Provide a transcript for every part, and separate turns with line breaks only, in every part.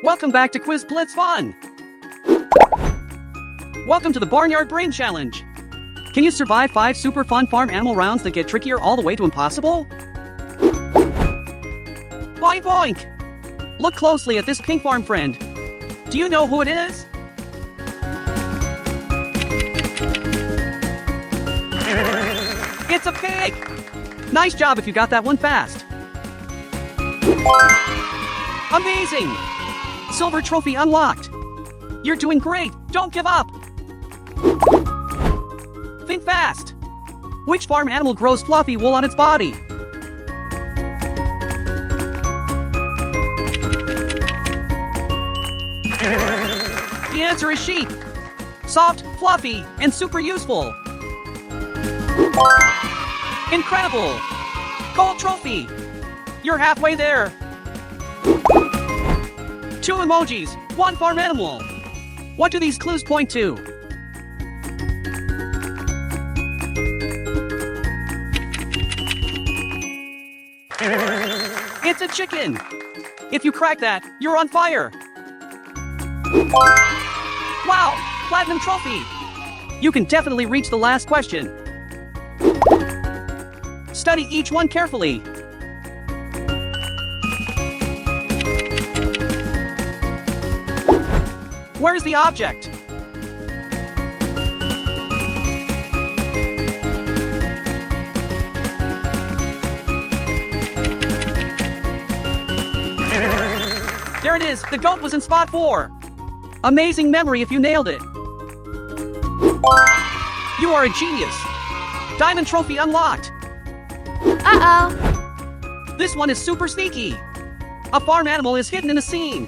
Welcome back to Quiz Blitz Fun! Welcome to the Barnyard Brain Challenge! Can you survive 5 super fun farm animal rounds that get trickier all the way to impossible? Boink boink! Look closely at this pink farm friend. Do you know who it is? It's a pig! Nice job if you got that one fast. Amazing! Silver trophy unlocked. You're doing great. Don't give up. Think fast. Which farm animal grows fluffy wool on its body? The answer is sheep. Soft, fluffy, and super useful. Incredible! Gold trophy! You're halfway there. 2 emojis, 1 farm animal. What do these clues point to? It's a chicken. If you crack that, you're on fire. Wow, platinum trophy. You can definitely reach the last question. Study each one carefully. Where's the object? There it is, the goat was in spot 4. Amazing memory if you nailed it. You are a genius. Diamond trophy unlocked.
Uh-oh.
This one is super sneaky. A farm animal is hidden in a scene.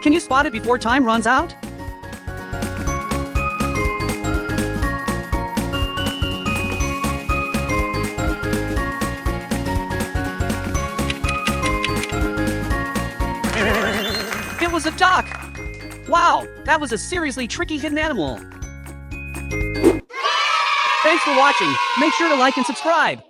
Can you spot it before time runs out? It was a duck! Wow, that was a seriously tricky hidden animal. Thanks for watching. Make sure to like and subscribe.